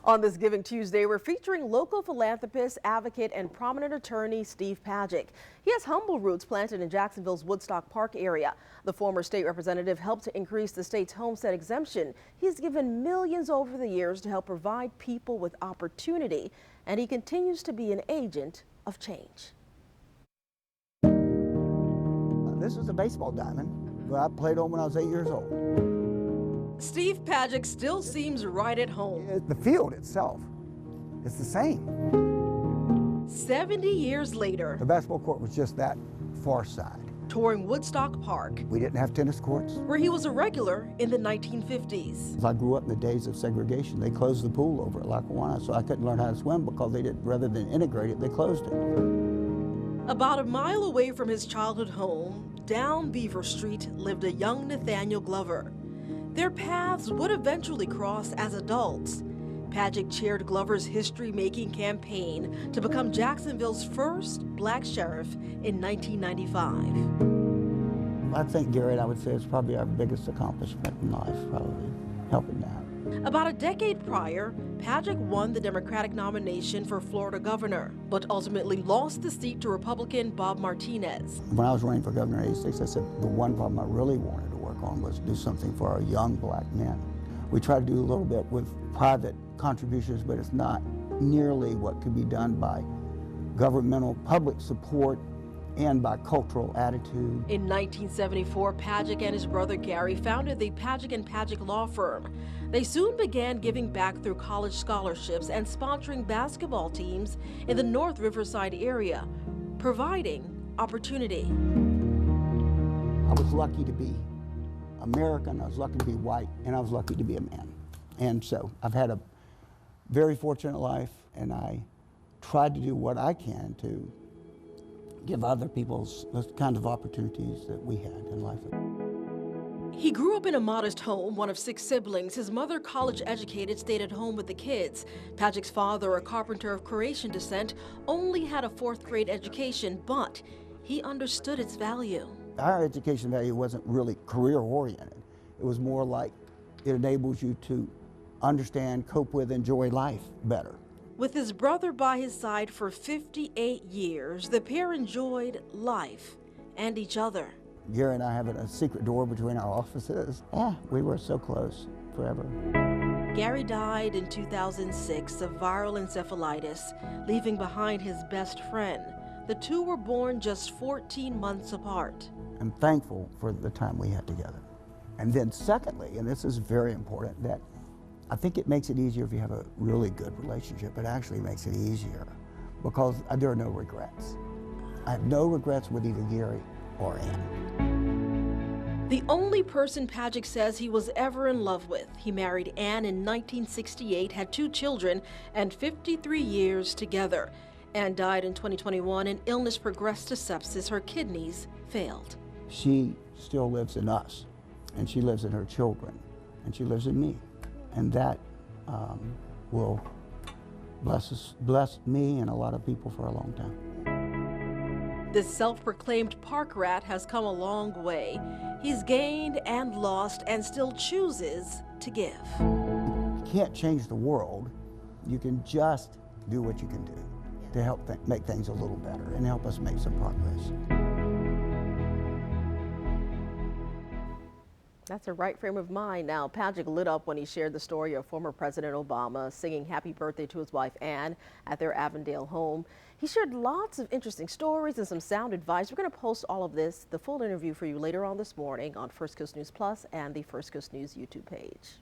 On this Giving Tuesday, we're featuring local philanthropist, advocate, and prominent attorney Steve Pajcic. He has humble roots planted in Jacksonville's Woodstock Park area. The former state representative helped to increase the state's homestead exemption. He's given millions over the years to help provide people with opportunity, and he continues to be an agent of change. This is a baseball diamond that I played on when I was 8 years old. Steve Pajcic still seems right at home. The field itself is the same. 70 years later, The basketball court was just that far side. touring Woodstock Park, We didn't have tennis courts. where he was a regular in the 1950s. I grew up in the days of segregation. They closed the pool over at Lackawanna, so I couldn't learn how to swim because they did, rather than integrate it, they closed it. About a mile away from his childhood home, down Beaver Street, lived a young Nathaniel Glover. Their paths would eventually cross as adults. Pajcic chaired Glover's history-making campaign to become Jacksonville's first black sheriff in 1995. I think, Garrett, I would say it's probably our biggest accomplishment in life, probably, helping out. About a decade prior, Pajcic won the Democratic nomination for Florida governor, but ultimately lost the seat to Republican Bob Martinez. When I was running for governor in '86, I said the one problem I really wanted to work on was do something for our young black men. We try to do a little bit with private contributions, but it's not nearly what could be done by governmental public support and by cultural attitude. In 1974, Pajcic and his brother Gary founded the Pajcic & Pajcic law firm. They soon began giving back through college scholarships and sponsoring basketball teams in the North Riverside area, providing opportunity. I was lucky to be American, I was lucky to be white, and I was lucky to be a man. And so I've had a very fortunate life, and I tried to do what I can to give other people those kinds of opportunities that we had in life. He grew up in a modest home, one of 6 siblings. His mother, college educated, stayed at home with the kids. Pajcic's father, a carpenter of Croatian descent, only had a 4th grade education, but he understood its value. Our education value wasn't really career oriented. It was more like it enables you to understand, cope with, enjoy life better. With his brother by his side for 58 years, the pair enjoyed life and each other. Gary and I having a secret door between our offices. We were so close forever. Gary died in 2006 of viral encephalitis, leaving behind his best friend. The two were born just 14 months apart. I'm thankful for the time we had together. And then secondly, and this is very important, that I think it makes it easier if you have a really good relationship. It actually makes it easier because there are no regrets. I have no regrets with either Gary or Ann. The only person Pajcic says he was ever in love with. He married Ann in 1968, had 2 children, and 53 years together. Ann died in 2021. An illness progressed to sepsis. Her kidneys failed. She still lives in us, and she lives in her children, and she lives in me. And that will bless me and a lot of people for a long time. This self-proclaimed park rat has come a long way. He's gained and lost and still chooses to give. You can't change the world. You can just do what you can do to help make things a little better and help us make some progress. That's a right frame of mind. Now, Pajcic lit up when he shared the story of former President Obama singing happy birthday to his wife Ann at their Avondale home. He shared lots of interesting stories and some sound advice. We're going to post all of this, the full interview, for you later on this morning on First Coast News Plus and the First Coast News YouTube page.